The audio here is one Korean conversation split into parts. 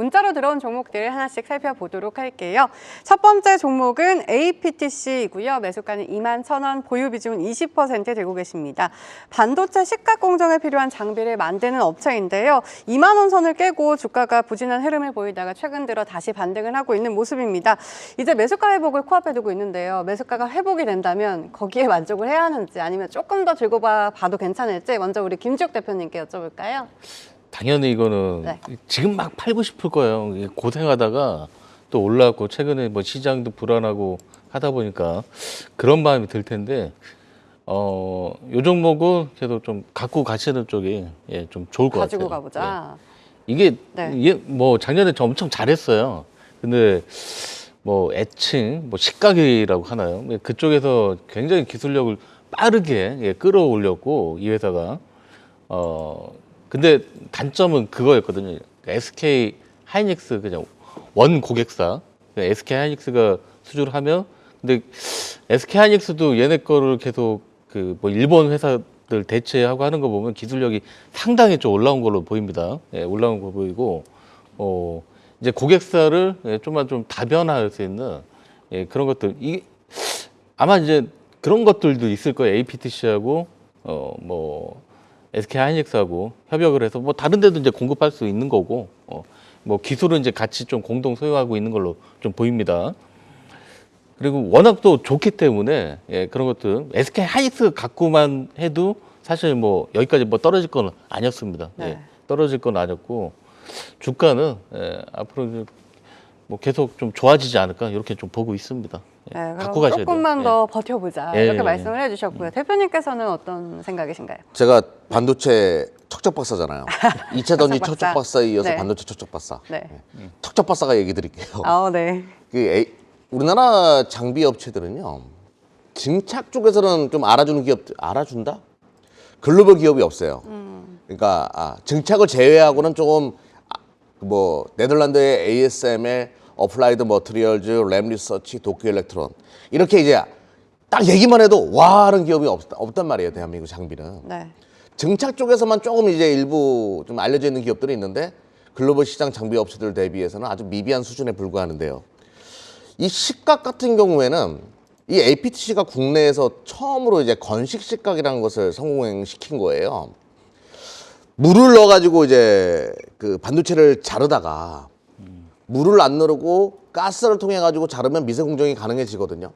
문자로 들어온 종목들 하나씩 살펴보도록 할게요. 첫 번째 종목은 APTC이고요. 매수가는 21,000원, 보유 비중은 20% 되고 계십니다. 반도체 식각 공정에 필요한 장비를 만드는 업체인데요. 2만 원 선을 깨고 주가가 부진한 흐름을 보이다가 최근 들어 다시 반등을 하고 있는 모습입니다. 이제 매수가 회복을 코앞에 두고 있는데요. 매수가가 회복이 된다면 거기에 만족을 해야 하는지 아니면 조금 더 들고 봐도 괜찮을지 먼저 우리 김지욱 대표님께 여쭤볼까요? 당연히 이거는 네. 지금 막 팔고 싶을 거예요. 이게 고생하다가 또 올라왔고 최근에 뭐 시장도 불안하고 하다 보니까 그런 마음이 들 텐데 요 종목은 그래도 좀 갖고 가시는 쪽이 좀 좋을 것 가지고 같아요. 가보자. 이게 네. 뭐 작년에 엄청 잘했어요. 근데 뭐 애칭, 뭐 식각이라고 하나요? 그쪽에서 굉장히 기술력을 빠르게 끌어올렸고 이 회사가 근데 단점은 그거였거든요. SK 하이닉스 그냥 원 고객사 SK 하이닉스가 수주를 하면 근데 SK 하이닉스도 얘네 거를 계속 그 뭐 일본 회사들 대체하고 하는 거 보면 기술력이 상당히 좀 올라온 걸로 보입니다. 올라온 거 보이고 이제 고객사를 좀만 좀 다변화할 수 있는 그런 것들 이 아마 이제 그런 것들도 있을 거예요. APTC하고 뭐 SK 하이닉스하고 협약을 해서 뭐 다른 데도 이제 공급할 수 있는 거고 뭐 기술은 이제 같이 좀 공동 소유하고 있는 걸로 좀 보입니다. 그리고 워낙 또 좋기 때문에 그런 것들 SK 하이닉스 갖고만 해도 사실 뭐 여기까지 뭐 떨어질 건 아니었습니다. 네. 떨어질 건 아니었고 주가는 앞으로 뭐 계속 좀 좋아지지 않을까 이렇게 좀 보고 있습니다. 네, 갖고 가셔야 돼요. 조금만 더 버텨보자 예, 이렇게 예, 말씀을 해주셨고요. 대표님께서는 어떤 생각이신가요? 제가 반도체 척척 박사잖아요. 이채던지 박사. 척척 박사에 이어서 네. 반도체 척척 박사. 네. 척척 박사가 얘기 드릴게요. 네. 우리나라 장비 업체들은요. 증착 쪽에서는 좀 알아주는 기업, 알아준다? 글로벌 기업이 없어요. 그러니까 증착을 제외하고는 조금 뭐 네덜란드의 ASML, 어플라이드 머티리얼즈, 램 리서치, 도쿄 일렉트론 이렇게 이제 딱 얘기만 해도 와 하는 기업이 없단 말이에요. 대한민국 장비는. 네. 증착 쪽에서만 조금 이제 일부 좀 알려져 있는 기업들이 있는데 글로벌 시장 장비 업체들 대비해서는 아주 미비한 수준에 불과하는데요. 이 식각 같은 경우에는 이 APTC가 국내에서 처음으로 이제 건식 식각이라는 것을 성공시킨 거예요. 물을 넣어가지고 이제 그 반도체를 자르다가 물을 안 넣고 가스를 통해 가지고 자르면 미세 공정이 가능해지거든요.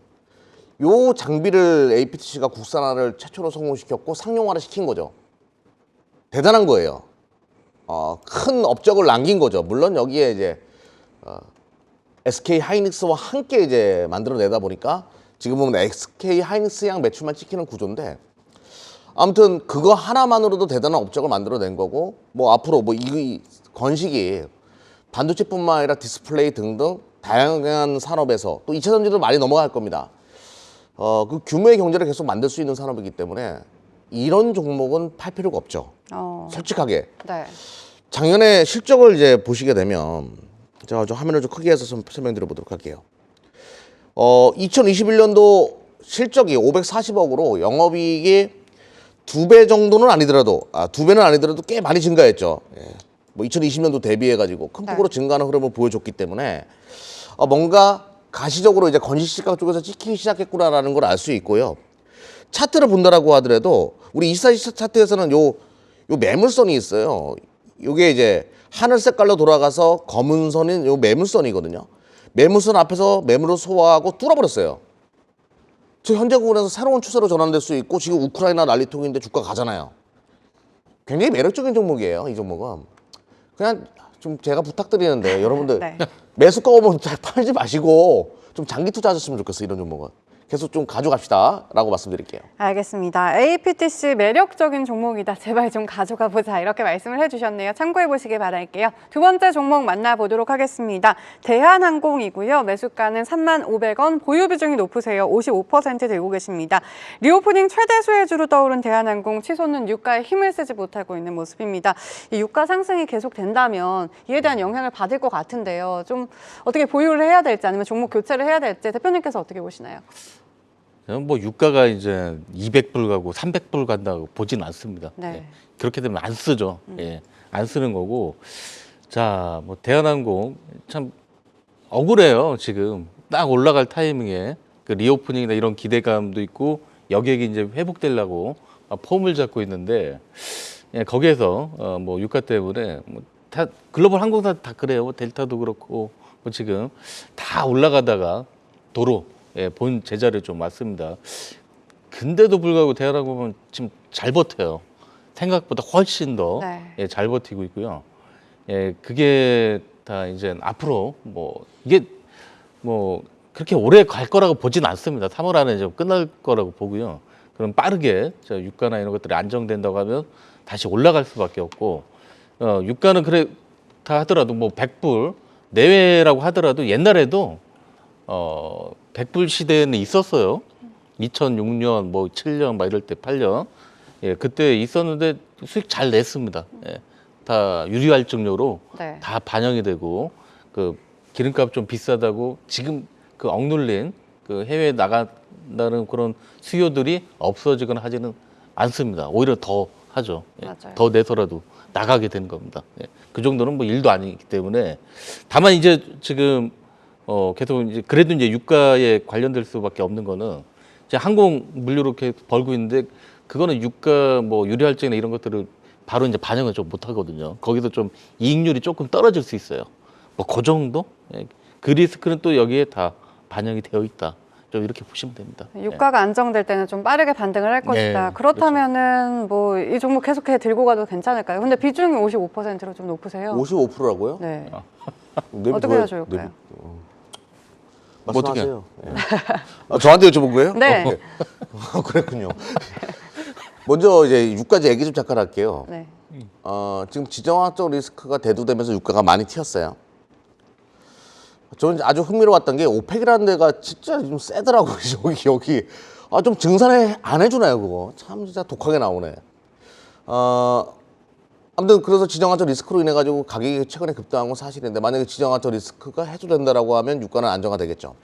요 장비를 APTC가 국산화를 최초로 성공시켰고 상용화를 시킨 거죠. 대단한 거예요. 큰 업적을 남긴 거죠. 물론 여기에 이제 SK 하이닉스와 함께 이제 만들어내다 보니까 지금 보면 SK 하이닉스양 매출만 찍히는 구조인데 아무튼 그거 하나만으로도 대단한 업적을 만들어낸 거고 뭐 앞으로 뭐 이 건식이 반도체뿐만 아니라 디스플레이 등등 다양한 산업에서 또 2차 전지도 많이 넘어갈 겁니다. 그 규모의 경제를 계속 만들 수 있는 산업이기 때문에 이런 종목은 팔 필요가 없죠. 솔직하게. 네. 작년에 실적을 이제 보시게 되면 제가 좀 화면을 좀 크게 해서 좀 설명드려 보도록 할게요. 2021년도 실적이 540억으로 영업이익이 2배 정도는 아니더라도 2배는 아니더라도 꽤 많이 증가했죠. 뭐 2020년도 대비해가지고 큰 폭으로 증가하는 흐름을 보여줬기 때문에 뭔가 가시적으로 이제 건식식각 쪽에서 찍히기 시작했구나라는 걸 알 수 있고요. 차트를 본다라고 하더라도 우리 24시차 차트에서는 요 매물선이 있어요. 요게 이제 하늘 색깔로 돌아가서 검은 선인 요 매물선이거든요. 매물선 앞에서 매물을 소화하고 뚫어버렸어요. 저 현재 구간에서 새로운 추세로 전환될 수 있고 지금 우크라이나 난리통인데 주가 가잖아요. 굉장히 매력적인 종목이에요. 이 종목은. 그냥 좀 제가 부탁드리는데 여러분들 네. 매수가 오면 잘 팔지 마시고 좀 장기 투자하셨으면 좋겠어요. 이런 종목은. 계속 좀 가져갑시다 라고 말씀드릴게요. 알겠습니다. APTC 매력적인 종목이다. 제발 좀 가져가 보자. 이렇게 말씀을 해주셨네요. 참고해 보시길 바랄게요. 두 번째 종목 만나보도록 하겠습니다. 대한항공이고요. 매수가는 35,000원, 보유 비중이 높으세요. 55% 되고 계십니다. 리오프닝 최대 수혜주로 떠오른 대한항공, 치솟는 유가에 힘을 쓰지 못하고 있는 모습입니다. 이 유가 상승이 계속된다면 이에 대한 영향을 받을 것 같은데요. 좀 어떻게 보유를 해야 될지 아니면 종목 교체를 해야 될지 대표님께서 어떻게 보시나요? 뭐 유가가 이제 200불 가고 300불 간다고 보진 않습니다. 네. 그렇게 되면 안 쓰죠. 안 쓰는 거고 자, 뭐 대한항공 참 억울해요. 지금 딱 올라갈 타이밍에 그 리오프닝이나 이런 기대감도 있고 여객이 이제 회복되려고 폼을 잡고 있는데 예, 거기에서 뭐 유가 때문에 뭐 다 글로벌 항공사 다 그래요. 뭐 델타도 그렇고 뭐 지금 다 올라가다가 도로 예, 본 제자리에 좀 왔습니다. 근데도 불구하고 대한항공은 지금 잘 버텨요. 생각보다 훨씬 더 네. 예, 잘 버티고 있고요. 예, 그게 다 이제 앞으로 뭐 이게 뭐 그렇게 오래 갈 거라고 보진 않습니다. 3월 안에 좀 끝날 거라고 보고요. 그럼 빠르게 저 유가나 이런 것들이 안정된다고 하면 다시 올라갈 수밖에 없고, 유가는 그래 다 하더라도 뭐 100불 내외라고 하더라도 옛날에도 100불 시대는 있었어요. 2006년 뭐 7년 막 이럴 때 8년 예, 그때 있었는데 수익 잘 냈습니다. 예, 다 유리활증료로 네. 다 반영이 되고 그 기름값 좀 비싸다고 지금 그 억눌린 그 해외에 나간다는 그런 수요들이 없어지거나 하지는 않습니다. 오히려 더 하죠. 예, 맞아요. 더 내서라도 나가게 되는 겁니다. 예, 그 정도는 뭐 일도 아니기 때문에 다만 이제 지금 계속 이제 그래도 이제 유가에 관련될 수밖에 없는 거는 이제 항공 물류로 이렇게 벌고 있는데 그거는 유가 뭐 유리할증이나 이런 것들을 바로 이제 반영을 좀 못 하거든요. 거기서 좀 이익률이 조금 떨어질 수 있어요. 뭐 그 정도? 예, 그 리스크는 또 여기에 다 반영이 되어 있다. 좀 이렇게 보시면 됩니다. 유가가 안정될 때는 좀 빠르게 반등을 할 것이다. 네, 그렇다면은 뭐 이 종목 계속해 들고 가도 괜찮을까요? 근데 비중이 55%로 좀 높으세요. 55%라고요? 네. 내비 어떻게 뭐야? 해야 좋을까요? 내비- 어떻게 말씀하세요. 예. 저한테 여쭤본 거예요? 네. 그랬군요. 먼저 이제 유가지 얘기 좀 잠깐 할게요. 네. 지금 지정학적 리스크가 대두되면서 유가가 많이 튀었어요. 저는 아주 흥미로웠던 게 오펙이라는 데가 진짜 좀 세더라고요. 여기. 좀 증산을 안 해주나요, 그거? 참 진짜 독하게 나오네. 아무튼 그래서 지정학적 리스크로 인해 가지고 가격이 최근에 급등한 건 사실인데 만약에 지정학적 리스크가 해소된다라고 하면 유가는 안정화되겠죠.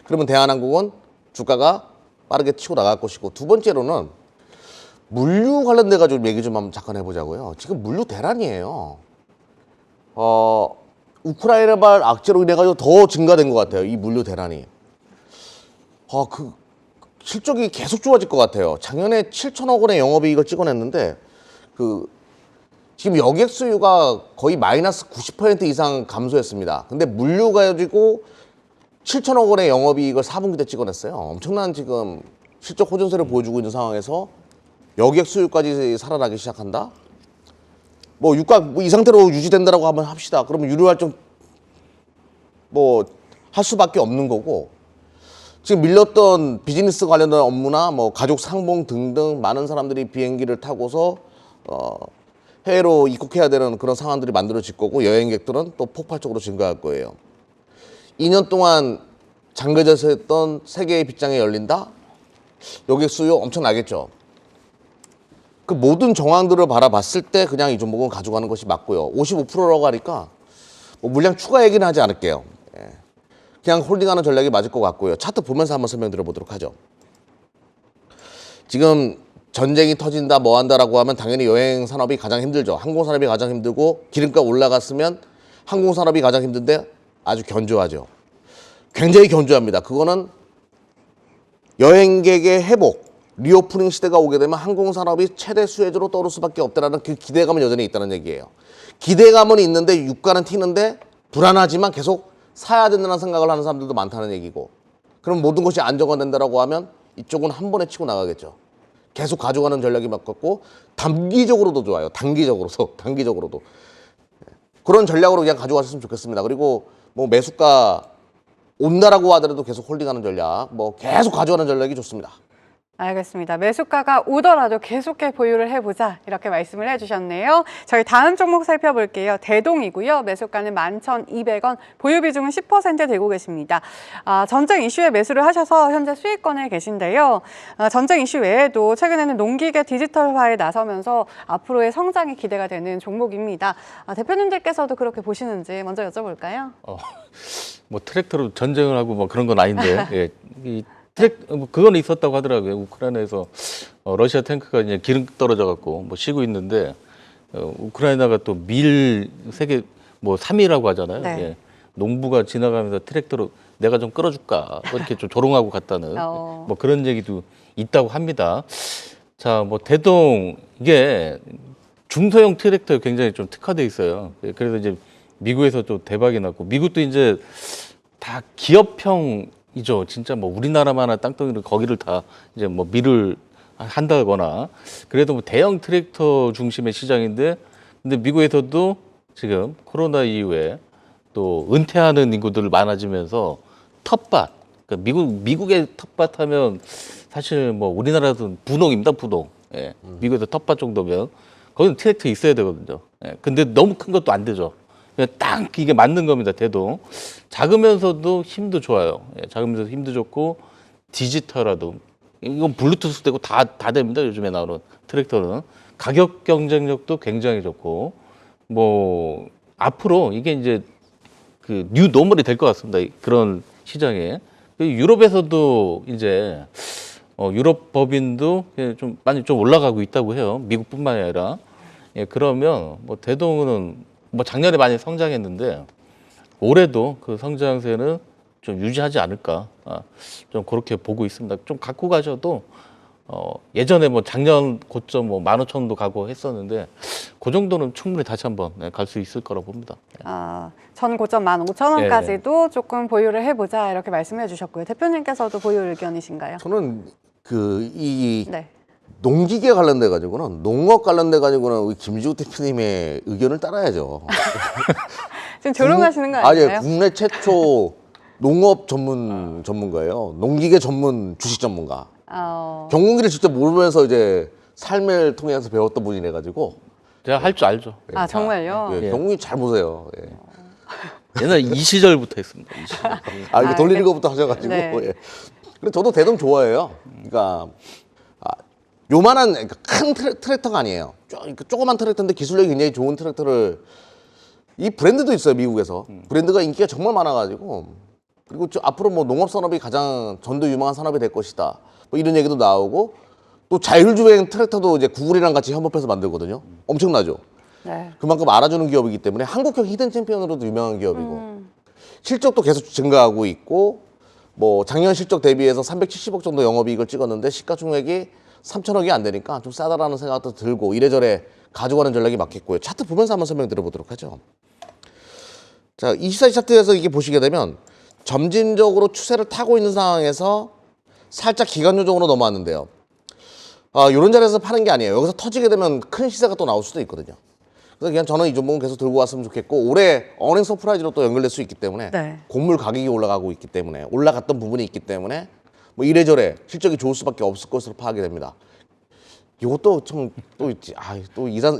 그러면 대한항공은 주가가 빠르게 치고 나갈 것이고, 두 번째로는 물류 관련돼 가지고 얘기 좀 한번 잠깐 해보자고요. 지금 물류 대란이에요. 우크라이나발 악재로 인해 가지고 더 증가된 것 같아요. 이 물류 대란이. 그 실적이 계속 좋아질 것 같아요. 작년에 7천억 원의 영업이익을 찍어냈는데 지금 여객 수요가 거의 마이너스 90% 이상 감소했습니다. 근데 물류 가지고 7천억 원의 영업이익을 4분기 때 찍어냈어요. 엄청난 지금 실적 호전세를 보여주고 있는 상황에서 여객 수요까지 살아나기 시작한다? 뭐 유가 뭐 이 상태로 유지된다라고 한번 합시다. 그러면 유료활동 뭐 할 수밖에 없는 거고, 지금 밀렸던 비즈니스 관련된 업무나 뭐 가족 상봉 등등 많은 사람들이 비행기를 타고서 해외로 입국해야 되는 그런 상황들이 만들어질 거고, 여행객들은 또 폭발적으로 증가할 거예요. 2년 동안 잠겨져서 했던 세계의 빗장이 열린다? 여객 수요 엄청나겠죠. 그 모든 정황들을 바라봤을 때 그냥 이 종목은 가져가는 것이 맞고요. 55%라고 하니까 뭐 물량 추가 얘기는 하지 않을게요. 예. 그냥 홀딩하는 전략이 맞을 것 같고요. 차트 보면서 한번 설명드려 보도록 하죠. 지금 전쟁이 터진다 뭐 한다라고 하면 당연히 여행 산업이 가장 힘들죠. 항공 산업이 가장 힘들고, 기름값 올라갔으면 항공 산업이 가장 힘든데 아주 견조하죠. 굉장히 견조합니다. 그거는 여행객의 회복, 리오프닝 시대가 오게 되면 항공 산업이 최대 수혜주로 떠오를 수밖에 없다라는 그 기대감은 여전히 있다는 얘기예요. 기대감은 있는데 유가는 튀는데 불안하지만 계속 사야 된다는 생각을 하는 사람들도 많다는 얘기고, 그럼 모든 것이 안정화된다라고 하면 이쪽은 한 번에 치고 나가겠죠. 계속 가져가는 전략이 맞겠고, 단기적으로도 좋아요. 단기적으로도 그런 전략으로 그냥 가져가셨으면 좋겠습니다. 그리고 뭐 매수가 온다라고 하더라도 계속 홀딩하는 전략, 뭐 계속 가져가는 전략이 좋습니다. 알겠습니다. 매수가가 오더라도 계속해 보유를 해보자, 이렇게 말씀을 해주셨네요. 저희 다음 종목 살펴볼게요. 대동이고요. 매수가는 11,200원, 보유 비중은 10% 되고 계십니다. 전쟁 이슈에 매수를 하셔서 현재 수익권에 계신데요. 전쟁 이슈 외에도 최근에는 농기계 디지털화에 나서면서 앞으로의 성장이 기대가 되는 종목입니다. 대표님들께서도 그렇게 보시는지 먼저 여쭤볼까요? 뭐 트랙터로 전쟁을 하고 뭐 그런 건 아닌데 예, 그건 있었다고 하더라고요. 우크라이나에서 러시아 탱크가 이제 기름 떨어져 갖고 뭐 쉬고 있는데 우크라이나가 또 밀 세계 뭐 3위라고 하잖아요. 네. 예. 농부가 지나가면서 트랙터로 내가 좀 끌어줄까 뭐 이렇게 좀 조롱하고 갔다는 뭐 그런 얘기도 있다고 합니다. 자, 뭐 대동 이게 중소형 트랙터에 굉장히 좀 특화돼 있어요. 그래서 이제 미국에서 또 대박이 났고 미국도 이제 다 기업형이죠. 진짜 뭐 우리나라만한 땅덩이를 거기를 다 이제 뭐 밀을 한다거나 그래도 뭐 대형 트랙터 중심의 시장인데 근데 미국에서도 지금 코로나 이후에 또 은퇴하는 인구들 많아지면서 텃밭 그러니까 미국의 텃밭 하면 사실 뭐 우리나라도 분홍입니다. 분홍. 예. 미국에서 텃밭 정도면 거기는 트랙터 있어야 되거든요. 예. 근데 너무 큰 것도 안 되죠. 그냥 딱 이게 맞는 겁니다. 대동. 작으면서도 힘도 좋아요. 예. 작으면서도 힘도 좋고 디지털화도 이건 블루투스 되고 다 됩니다. 요즘에 나오는 트랙터는 가격 경쟁력도 굉장히 좋고 뭐 앞으로 이게 이제 그 뉴 노멀이 될 것 같습니다. 그런 시장에 유럽에서도 이제 유럽 법인도 좀 많이 좀 올라가고 있다고 해요. 미국뿐만이 아니라 예, 그러면 뭐 대동은 뭐 작년에 많이 성장했는데 올해도 그 성장세는 좀 유지하지 않을까 좀 그렇게 보고 있습니다. 좀 갖고 가셔도 예전에 뭐 작년 고점 뭐 15,000원도 가고 했었는데 그 정도는 충분히 다시 한번 갈 수 있을 거라고 봅니다. 전 고점 15,000원까지도 조금 보유를 해보자 이렇게 말씀해 주셨고요. 대표님께서도 보유 의견이신가요? 저는 이 네. 농기계 관련돼 가지고는 농업 관련돼 가지고는 우리 김지우 대표님의 의견을 따라야죠. 지금 조롱하시는 거 아니, 아닌가요? 국내 최초 농업 전문가예요. 농기계 전문 주식 전문가. 경운기를 직접 모르면서 이제 삶을 통해서 배웠던 분이래 가지고 제가 할 줄 알죠. 아 정말요? 예, 경운기 잘 보세요. 예. 옛날 이 시절부터 했습니다. 이 시절. 이거 돌리는 것부터 하셔가지고. 네. 예. 근데 저도 대동 좋아해요. 그러니까 요만한 그러니까 큰 트랙터가 아니에요. 조그만 트랙터인데 기술력이 굉장히 좋은 트랙터를 이 브랜드도 있어요 미국에서. 브랜드가 인기가 정말 많아가지고 그리고 앞으로 뭐 농업 산업이 가장 전도 유망한 산업이 될 것이다. 뭐 이런 얘기도 나오고 또 자율주행 트랙터도 이제 구글이랑 같이 협업해서 만들거든요. 엄청나죠. 네. 그만큼 알아주는 기업이기 때문에 한국형 히든 챔피언으로도 유명한 기업이고 실적도 계속 증가하고 있고 뭐 작년 실적 대비해서 370억 정도 영업이익을 찍었는데 시가총액이 3천억이 안 되니까 좀 싸다라는 생각도 들고 이래저래 가져가는 전략이 맞겠고요. 차트 보면서 한번 설명드려보도록 하죠. 자, 24시 차트에서 이게 보시게 되면 점진적으로 추세를 타고 있는 상황에서 살짝 기간 요정으로 넘어왔는데요. 이런 자리에서 파는 게 아니에요. 여기서 터지게 되면 큰 시세가 또 나올 수도 있거든요. 그래서 그냥 저는 이 종목은 계속 들고 왔으면 좋겠고 올해 어닝 서프라이즈로 또 연결될 수 있기 때문에 네. 곡물 가격이 올라가고 있기 때문에 올라갔던 부분이 있기 때문에 뭐 이래저래 실적이 좋을 수밖에 없을 것으로 파악이 됩니다. 이것도 좀 또 있지. 또 이상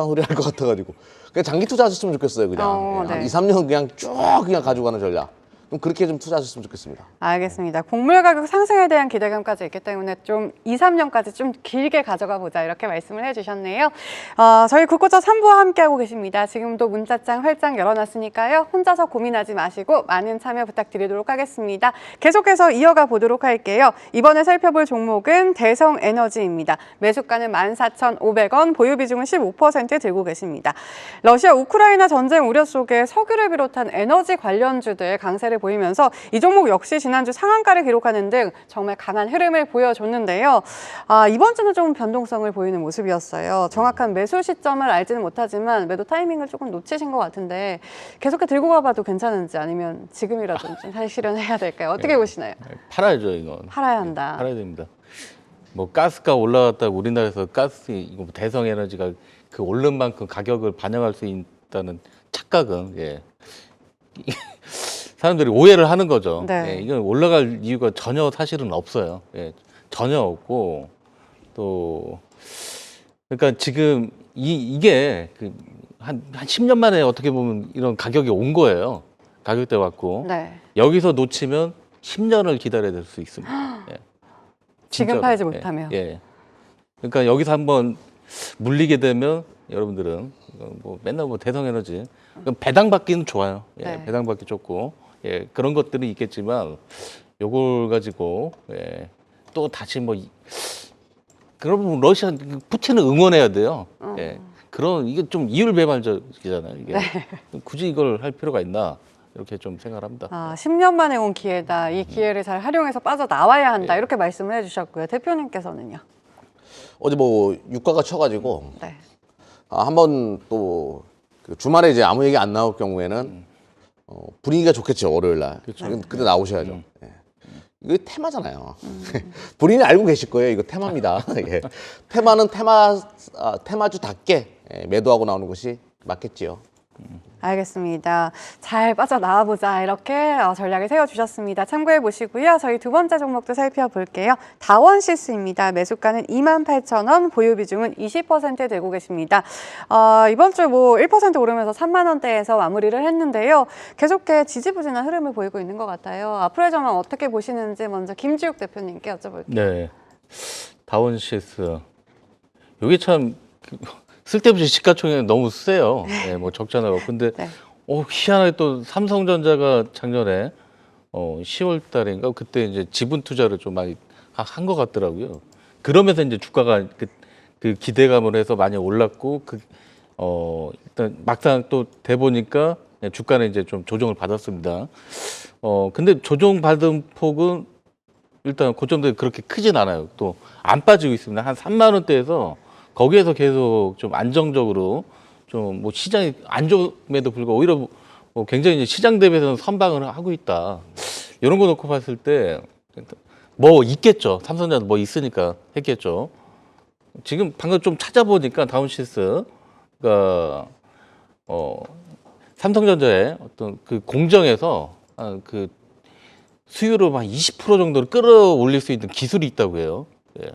소리 할 것 같아가지고 그냥 장기 투자하셨으면 좋겠어요. 그냥 네. 한 2, 3년 그냥 쭉 그냥 가져가는 전략. 좀 그렇게 좀 투자하셨으면 좋겠습니다. 알겠습니다. 곡물 가격 상승에 대한 기대감까지 있기 때문에 좀 2, 3년까지 좀 길게 가져가 보자 이렇게 말씀을 해주셨네요. 저희 국고점 3부와 함께하고 계십니다. 지금도 문자창 활짝 열어놨으니까요. 혼자서 고민하지 마시고 많은 참여 부탁드리도록 하겠습니다. 계속해서 이어가 보도록 할게요. 이번에 살펴볼 종목은 대성에너지입니다. 매수가는 14,500원, 보유 비중은 15% 들고 계십니다. 러시아 우크라이나 전쟁 우려 속에 석유를 비롯한 에너지 관련주들 강세를 보이면서 이 종목 역시 지난주 상한가를 기록하는 등 정말 강한 흐름을 보여줬는데요. 이번 주는 좀 변동성을 보이는 모습이었어요. 정확한 매수 시점을 알지는 못하지만 매도 타이밍을 조금 놓치신 것 같은데 계속해 들고 가봐도 괜찮은지 아니면 지금이라도 좀 실현해야 될까요? 어떻게 보시나요? 팔아야죠 이건. 팔아야 한다. 팔아야 됩니다. 뭐 가스가 올라갔다고 우리나라에서 가스 이거 뭐 대성에너지가 그 오른 만큼 가격을 반영할 수 있다는 착각은 사람들이 오해를 하는 거죠. 네. 이건 올라갈 이유가 전혀 사실은 없어요. 전혀 없고 또 그러니까 지금 이게 한 10년 만에 어떻게 보면 이런 가격이 온 거예요. 가격대 왔고 네. 여기서 놓치면 10년을 기다려야 될 수 있습니다. 지금 진짜로. 팔지 못하면. 그러니까 여기서 한번 물리게 되면 여러분들은 뭐 맨날 뭐 대성에너지 배당받기는 좋아요. 네. 배당받기 좋고 그런 것들은 있겠지만 요걸 가지고 또 다시 뭐 그러면 러시아 푸틴을 응원해야 돼요. 그런 이게 좀 이율배반적이잖아요. 이게 굳이 이걸 할 필요가 있나 이렇게 좀 생각을 합니다. 10년 만에 온 기회다. 이 기회를 잘 활용해서 빠져나와야 한다. 이렇게 말씀을 해주셨고요. 대표님께서는요? 어제 뭐 유가가 쳐가지고 네. 한번 또 그 주말에 이제 아무 얘기 안 나올 경우에는 분위기가 좋겠죠, 월요일 날. 그때 나오셔야죠. 예. 이거 테마잖아요. 본인이 알고 계실 거예요. 이거 테마입니다. 예. 테마는 테마주답게 매도하고 나오는 것이 맞겠지요. 알겠습니다. 잘 빠져나와보자 이렇게 전략을 세워주셨습니다. 참고해 보시고요. 저희 두 번째 종목도 살펴볼게요. 다원시스입니다. 매수가는 28,000원, 보유 비중은 20% 되고 계십니다. 이번 주 뭐 1% 오르면서 3만 원대에서 마무리를 했는데요. 계속해 지지부진한 흐름을 보이고 있는 것 같아요. 앞으로의 전망 어떻게 보시는지 먼저 김지욱 대표님께 여쭤볼게요. 네, 다원시스 여기 참 쓸데없이 시가총액이 너무 세요. 네, 뭐 적잖아요. 근데 네. 희한하게 또 삼성전자가 작년에 10월 달인가 그때 이제 지분 투자를 좀 많이 한 것 같더라고요. 그러면서 이제 주가가 그 기대감을 해서 많이 올랐고 일단 막상 또 돼 보니까 주가는 이제 좀 조정을 받았습니다. 근데 조정 받은 폭은 일단 고점들이 그렇게 크진 않아요. 또 안 빠지고 있습니다. 한 3만 원대에서 거기에서 계속 좀 안정적으로 좀 뭐 시장이 안 좋음에도 불구하고 오히려 뭐 굉장히 이제 시장 대비해서는 선방을 하고 있다. 이런 거 놓고 봤을 때 뭐 있겠죠. 삼성전자 뭐 있으니까 했겠죠. 지금 방금 좀 찾아보니까 다운시스가 삼성전자의 어떤 그 공정에서 그 수율을 한 20% 정도를 끌어올릴 수 있는 기술이 있다고 해요. 예.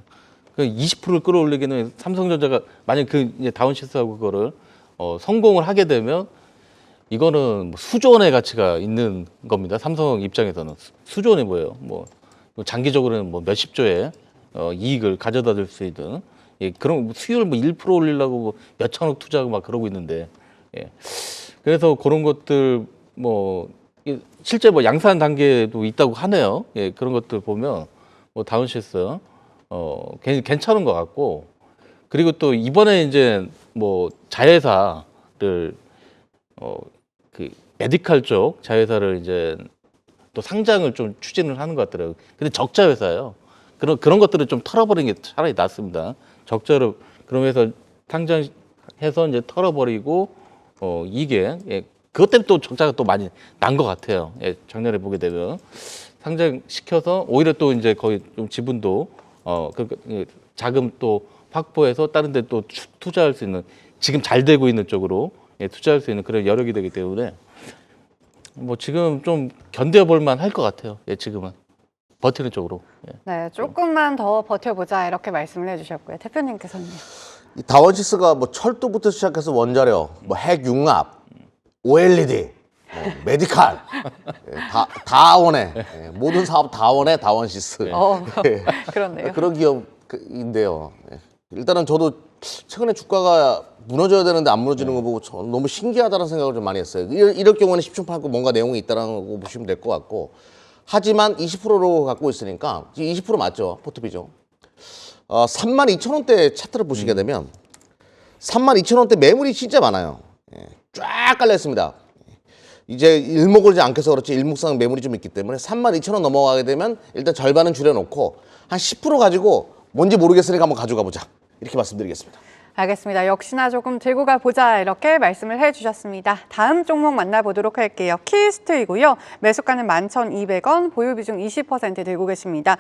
그 20%를 끌어올리기는 삼성전자가 만약 그 이제 다운시스하고 그거를 성공을 하게 되면 이거는 뭐 수조 원의 가치가 있는 겁니다. 삼성 입장에서는 수조 원이 뭐예요? 뭐 장기적으로는 뭐 몇십 조의 이익을 가져다 줄 수 있는 그런 수율 뭐 1% 올리려고 뭐 몇천억 투자하고 막 그러고 있는데 그래서 그런 것들 뭐 실제 뭐 양산 단계도 있다고 하네요. 그런 것들 보면 뭐 다운시스 괜찮은 것 같고 그리고 또 이번에 이제 뭐 자회사를 그 메디칼 쪽 자회사를 이제 또 상장을 좀 추진을 하는 것 같더라고요. 근데 적자 회사예요. 그런 것들을 좀 털어버리는 게 차라리 낫습니다. 적자로 그러면서 상장해서 이제 털어버리고 이게 그것 때문에 또 적자가 또 많이 난 것 같아요. 작년에 보게 되면 상장시켜서 오히려 또 이제 거의 좀 지분도 자금 또 확보해서 다른 데 또 투자할 수 있는 지금 잘 되고 있는 쪽으로 투자할 수 있는 그런 여력이 되기 때문에 뭐 지금 좀 견뎌볼 만할 것 같아요. 지금은 버티는 쪽으로. 네, 조금만 더 버텨보자 이렇게 말씀을 해주셨고요. 대표님께서는요? 이 다원시스가 뭐 철도부터 시작해서 원자력, 뭐 핵융합, OLED, 뭐 메디칼 다 원해. 모든 사업 다 원해 다원시스. 그렇네요. 그런 기업인데요. 일단은 저도 최근에 주가가 무너져야 되는데 안 무너지는 거 보고 너무 신기하다는 생각을 좀 많이 했어요. 이럴 경우에는 10초 팔고 뭔가 내용이 있다는 거 보시면 될 것 같고 하지만 20%로 갖고 있으니까 20% 맞죠? 포트비죠. 32,000원대 차트를 보시게 되면 32,000원대 매물이 진짜 많아요. 쫙 깔려 있습니다. 이제 일목을 이제 안 켜서 그렇지 일목상 매물이 좀 있기 때문에 32,000원 넘어가게 되면 일단 절반은 줄여놓고 한 10% 가지고 뭔지 모르겠으니까 한번 가져가 보자. 이렇게 말씀드리겠습니다. 알겠습니다. 역시나 조금 들고 가보자 이렇게 말씀을 해주셨습니다. 다음 종목 만나보도록 할게요. 키스트이고요. 매수가는 11,200원, 보유 비중 20% 들고 계십니다.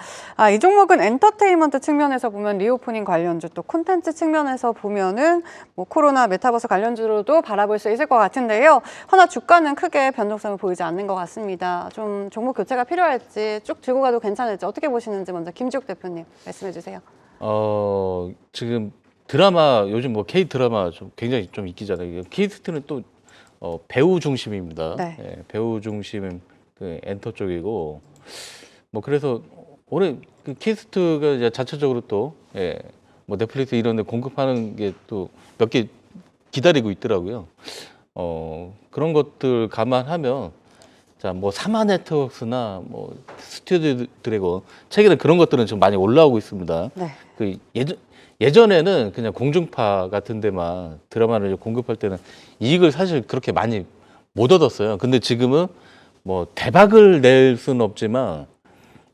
이 종목은 엔터테인먼트 측면에서 보면 리오프닝 관련주 또 콘텐츠 측면에서 보면은 뭐 코로나 메타버스 관련주로도 바라볼 수 있을 것 같은데요. 허나 주가는 크게 변동성을 보이지 않는 것 같습니다. 좀 종목 교체가 필요할지 쭉 들고 가도 괜찮을지 어떻게 보시는지 먼저 김지욱 대표님 말씀해 주세요. 지금 드라마 요즘 뭐 K 드라마 좀 굉장히 좀 인기잖아요. 키스트는 또 배우 중심입니다. 네. 배우 중심 그 엔터 쪽이고 뭐 그래서 올해 그 키스트가 이제 자체적으로 또 뭐 넷플릭스 이런 데 공급하는 게 또 몇 개 기다리고 있더라고요. 그런 것들 감안하면 자, 뭐 사마 네트워크나 뭐 스튜디오 드래곤 최근에 그런 것들은 좀 많이 올라오고 있습니다. 네. 그 예전에는 그냥 공중파 같은 데만 드라마를 이제 공급할 때는 이익을 사실 그렇게 많이 못 얻었어요. 근데 지금은 뭐 대박을 낼 수는 없지만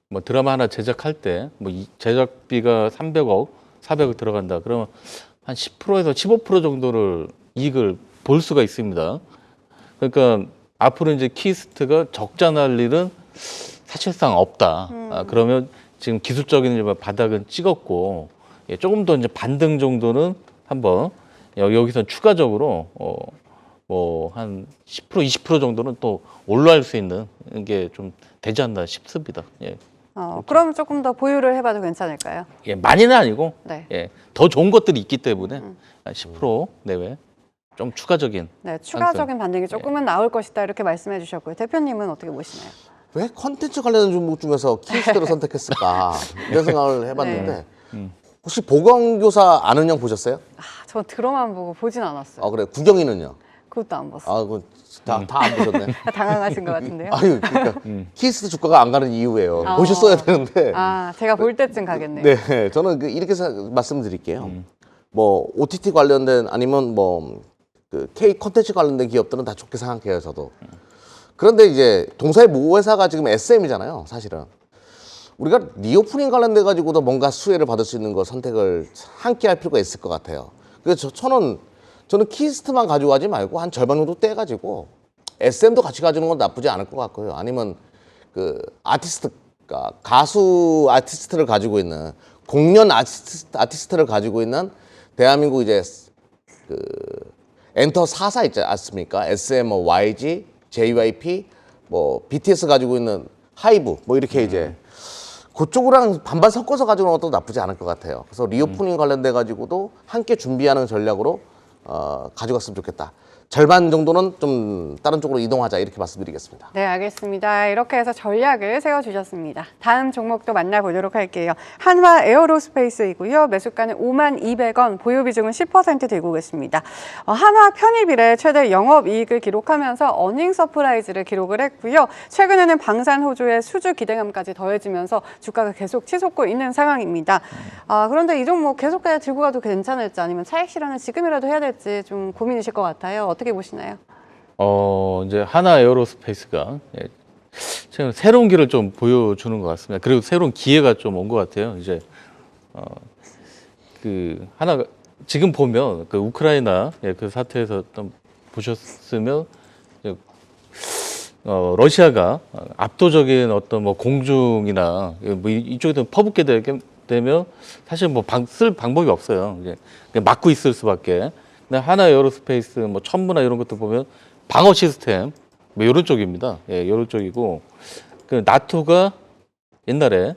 뭐 드라마 하나 제작할 때 뭐 제작비가 300억, 400억 들어간다. 그러면 한 10%에서 15% 정도를 이익을 볼 수가 있습니다. 그러니까 앞으로 이제 키스트가 적자 날 일은 사실상 없다. 그러면 지금 기술적인 이제 바닥은 찍었고 예, 조금 더 이제 반등 정도는 한번 여기서 추가적으로 뭐 한 10% 20% 정도는 또 올라갈 수 있는 게 좀 되지 않나 싶습니다. 예. 그럼 조금 더 보유를 해봐도 괜찮을까요? 예, 많이는 아니고 네. 예, 더 좋은 것들이 있기 때문에 한 10% 내외 좀 추가적인 네, 추가적인 반등이 조금은 나올 것이다 이렇게 말씀해 주셨고요. 대표님은 어떻게 보시나요? 왜 컨텐츠 관련 종목 중에서 키스트를 선택했을까 이런 생각을 해봤는데 혹시 보건교사 아는 형 보셨어요? 저 드라마만 보고 보진 않았어요. 아 그래 구경이는요? 그것도 안 봤어요. 아 그거 다 안 보셨네. 당황하신 것 같은데요. 아유 그러니까 키스트 주가가 안 가는 이유예요. 아. 보셨어야 되는데. 제가 볼 때쯤 가겠네요. 네, 저는 이렇게 말씀드릴게요. 뭐 OTT 관련된 아니면 뭐 그 K 컨텐츠 관련된 기업들은 다 좋게 생각해요, 저도. 그런데 이제 동사의 모회사가 지금 SM이잖아요, 사실은. 우리가 리오프닝 관련돼 가지고도 뭔가 수혜를 받을 수 있는 거 선택을 함께 할 필요가 있을 것 같아요. 그래서 저는 키스트만 가지고 가지 말고 한 절반 정도 떼가지고 SM도 같이 가지는 건 나쁘지 않을 것 같고요. 아니면 그 아티스트가 가수 아티스트를 가지고 있는 공연 아티스트를 가지고 있는 대한민국 이제 그 엔터 4사 있지 않습니까? SM, 뭐 YG, JYP, 뭐 BTS 가지고 있는 하이브 뭐 이렇게 이제 그쪽이랑 반반 섞어서 가지고 것도 나쁘지 않을 것 같아요. 그래서 리오프닝 관련돼 가지고도 함께 준비하는 전략으로 가져갔으면 좋겠다. 절반 정도는 좀 다른 쪽으로 이동하자 이렇게 말씀드리겠습니다. 네, 알겠습니다. 이렇게 해서 전략을 세워주셨습니다. 다음 종목도 만나보도록 할게요. 한화 에어로스페이스이고요. 매수가는 52,200원, 보유 비중은 10% 들고 계십니다. 한화 편입 이래 최대 영업이익을 기록하면서 어닝 서프라이즈를 기록을 했고요. 최근에는 방산 호조의 수주 기대감까지 더해지면서 주가가 계속 치솟고 있는 상황입니다. 그런데 이 종목 계속해서 들고 가도 괜찮을지 아니면 차익 실현을 지금이라도 해야 될지 좀 고민이실 것 같아요. 어떻게 보시나요? 이제 하나 에어로스페이스가 예, 지금 새로운 길을 좀 보여주는 것 같습니다. 그리고 새로운 기회가 좀 온 것 같아요. 이제 그 하나가 지금 보면 그 우크라이나 그 사태에서 좀 보셨으면 러시아가 압도적인 어떤 뭐 공중이나 뭐 이쪽에서 퍼붓게 되면 사실 뭐 쓸 방법이 없어요. 이제 그냥 막고 있을 수밖에. 근데 하나 에어로스페이스 뭐 천무나 이런 것도 보면 방어 시스템 뭐 이런 쪽입니다. 예, 이런 쪽이고 그 나토가 옛날에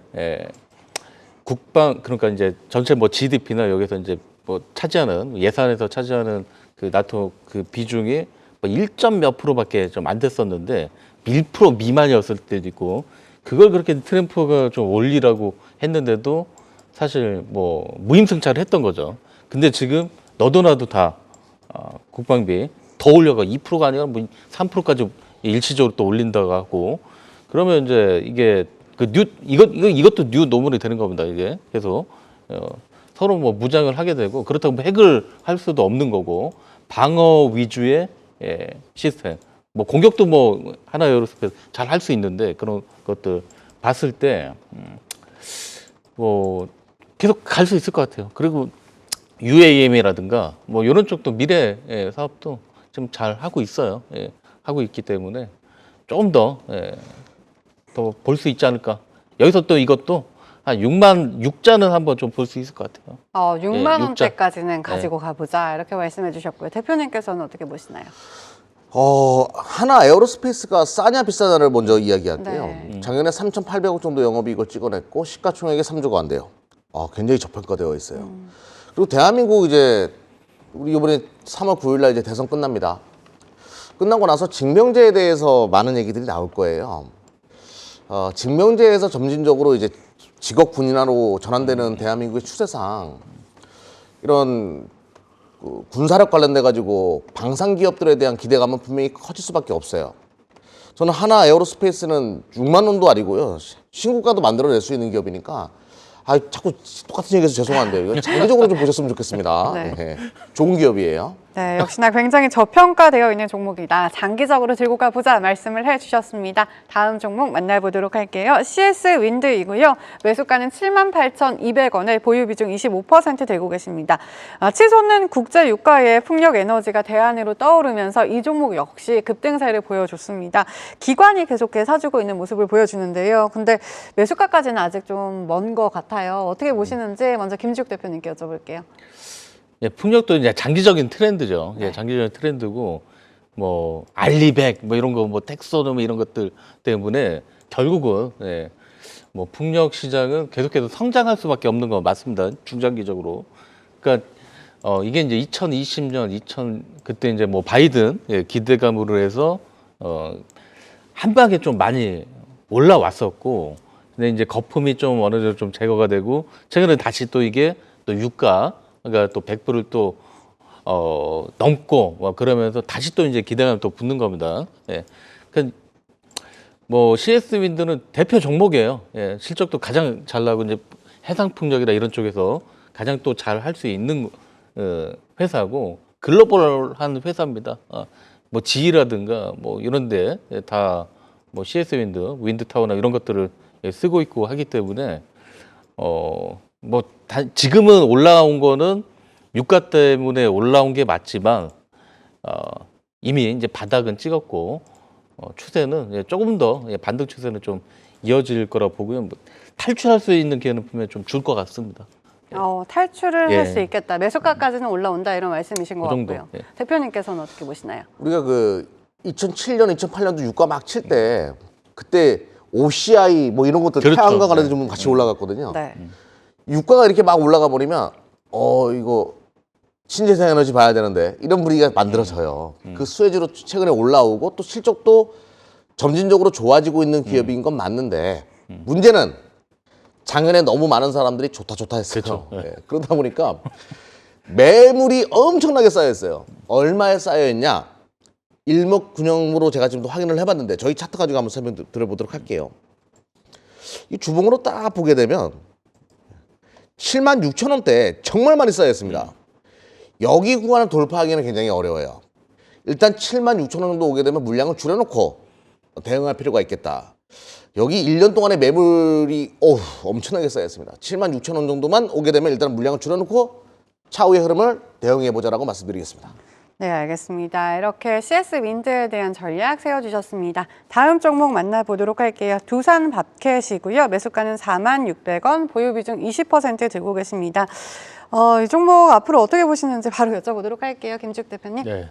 국방 그러니까 이제 전체 뭐 GDP나 여기서 이제 뭐 차지하는 예산에서 차지하는 그 나토 그 비중이 뭐 1점 몇 프로밖에 좀 안 됐었는데 1% 미만이었을 때도 있고 그걸 그렇게 트럼프가 좀 올리라고 했는데도 사실 뭐 무임승차를 했던 거죠. 근데 지금 너도나도 다 국방비 더 올려가 2%가 아니라 뭐 3%까지 일시적으로 또 올린다고 하고 그러면 이제 이게 그 이것도 뉴 노멀이 되는 겁니다. 이게 계속 서로 뭐 무장을 하게 되고 그렇다고 뭐 핵을 할 수도 없는 거고 방어 위주의 시스템 뭐 공격도 뭐 하나 에어로스페이스 잘 할 수 있는데 그런 것들 봤을 때 뭐 계속 갈 수 있을 것 같아요. 그리고 UAM이라든가 뭐 이런 쪽도 미래 사업도 좀 잘 하고 있어요. 하고 있기 때문에 조금 더 볼 수 있지 않을까. 여기서 또 이것도 한 6자는 한번 좀 볼 수 있을 것 같아요. 6만 예, 원대까지는 가지고 가보자 이렇게 말씀해 주셨고요. 대표님께서는 어떻게 보시나요? 하나 에어로스페이스가 싸냐 비싸냐를 먼저 이야기할게요. 네. 작년에 3,800억 정도 영업이익을 찍어냈고 시가총액이 3조가 안 돼요. 굉장히 저평가되어 있어요. 그리고 대한민국 이제 우리 이번에 3월 9일 날 이제 대선 끝납니다. 끝나고 나서 징병제에 대해서 많은 얘기들이 나올 거예요. 징병제에서 점진적으로 이제 직업 군인화로 전환되는 대한민국의 추세상 이런 군사력 관련돼 가지고 방산 기업들에 대한 기대감은 분명히 커질 수밖에 없어요. 저는 하나 에어로스페이스는 6만 원도 아니고요. 신고가도 만들어낼 수 있는 기업이니까 아, 자꾸 똑같은 얘기해서 죄송한데요. 이거 장기적으로 좀 보셨으면 좋겠습니다. 네. 네. 좋은 기업이에요. 네, 역시나 굉장히 저평가되어 있는 종목이다. 장기적으로 들고 가보자 말씀을 해주셨습니다. 다음 종목 만나보도록 할게요. CS 윈드이고요. 매수가는 78,200원에 보유 비중 25% 되고 계십니다. 치솟는 국제 유가의 풍력 에너지가 대안으로 떠오르면서 이 종목 역시 급등세를 보여줬습니다. 기관이 계속해서 사주고 있는 모습을 보여주는데요. 근데 매수가까지는 아직 좀 먼 것 같아요. 어떻게 보시는지 먼저 김지욱 대표님께 여쭤볼게요. 예, 풍력도 이제 장기적인 트렌드죠. 예, 장기적인 트렌드고 뭐 알리백 뭐 이런 거 뭐 텍소노 이런 것들 때문에 결국은 예, 뭐 풍력 시장은 계속해서 성장할 수밖에 없는 건 맞습니다. 중장기적으로. 그러니까 이게 이제 2020년 그때 이제 뭐 바이든 예, 기대감으로 해서 한 방에 좀 많이 올라왔었고, 근데 이제 거품이 좀 어느 정도 좀 제거가 되고 최근에 다시 또 이게 또 유가 그러니까 또 100불을 또 넘고 뭐 그러면서 다시 또 이제 기대감이 또 붙는 겁니다. 예. 그러니까 뭐 CS 윈드는 대표 종목이에요. 예. 실적도 가장 잘 나고 이제 해상 풍력이나 이런 쪽에서 가장 또 잘 할 수 있는 회사고 글로벌한 회사입니다. 뭐 지라든가 뭐 이런데 다 뭐 CS 윈드 타워나 이런 것들을 쓰고 있고 하기 때문에 지금은 올라온 거는 유가 때문에 올라온 게 맞지만 이미 이제 바닥은 찍었고 추세는 조금 더 반등 추세는 좀 이어질 거라 보고요. 뭐 탈출할 수 있는 기회는 분명히 좀 줄 것 같습니다. 탈출을 예. 할 수 있겠다. 매수가까지는 올라온다 이런 말씀이신 것 그 정도, 같고요. 예. 대표님께서는 어떻게 보시나요? 우리가 그 2007년, 2008년도 유가 막 칠 때 그때 OCI 뭐 이런 것들 그렇죠. 태양광 관련해서 좀 같이 올라갔거든요. 네. 유가가 이렇게 막 올라가 버리면 이거 신재생 에너지 봐야 되는데 이런 분위기가 만들어져요. 그 수혜주로 최근에 올라오고 또 실적도 점진적으로 좋아지고 있는 기업인 건 맞는데 문제는 작년에 너무 많은 사람들이 좋다 했어요. 그렇죠. 네. 예, 그러다 보니까 매물이 엄청나게 쌓여있어요. 얼마에 쌓여있냐? 일목균형으로 제가 지금 확인을 해봤는데 저희 차트 가지고 한번 설명 드려보도록 할게요. 이 주봉으로 딱 보게 되면 76,000원대 정말 많이 쌓였습니다. 여기 구간을 돌파하기는 굉장히 어려워요. 일단 76,000원 정도 오게 되면 물량을 줄여놓고 대응할 필요가 있겠다. 여기 1년 동안의 매물이 엄청나게 쌓였습니다. 76,000원 정도만 오게 되면 일단 물량을 줄여놓고 차후의 흐름을 대응해보자라고 말씀드리겠습니다. 네, 알겠습니다. 이렇게 CS 윈드에 대한 전략 세워주셨습니다. 다음 종목 만나보도록 할게요. 두산 밥캣이고요. 매수가는 46,600원, 보유 비중 20% 들고 계십니다. 이 종목 앞으로 어떻게 보시는지 바로 여쭤보도록 할게요. 김지욱 대표님. 네.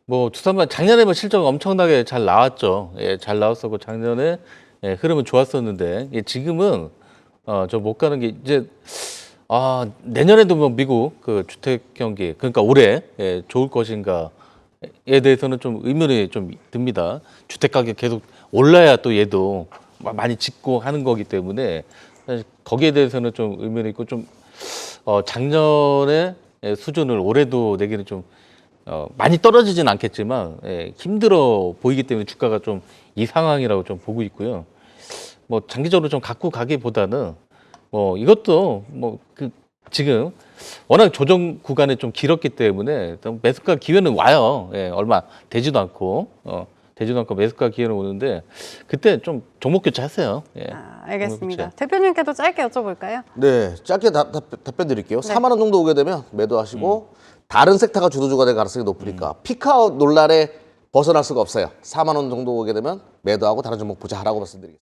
뭐 두산만 작년에 뭐 실적 엄청나게 잘 나왔죠. 예, 잘 나왔었고 작년에 흐름은 좋았었는데 지금은 저 못 가는 게 이제 내년에도 뭐 미국 그 주택 경기 그러니까 올해 좋을 것인가에 대해서는 좀 의문이 좀 듭니다. 주택 가격 계속 올라야 또 얘도 많이 짓고 하는 거기 때문에 사실 거기에 대해서는 좀 의문이 있고 좀 작년의 수준을 올해도 내기는 좀 많이 떨어지진 않겠지만 힘들어 보이기 때문에 주가가 좀 이 상황이라고 좀 보고 있고요. 뭐 장기적으로 좀 갖고 가기보다는 뭐 이것도 뭐 지금 워낙 조정 구간이 좀 길었기 때문에 매수가 기회는 와요. 얼마 되지도 않고 매수가 기회는 오는데 그때 좀 종목 교체하세요. 알겠습니다. 대표님께도 짧게 여쭤볼까요? 네, 짧게 답변 드릴게요. 4만 원 정도 오게 되면 매도하시고 다른 섹터가 주도주가 될 가능성이 높으니까 피크아웃 논란에 벗어날 수가 없어요. 4만 원 정도 오게 되면 매도하고 다른 종목 보자라고 말씀드리겠습니다.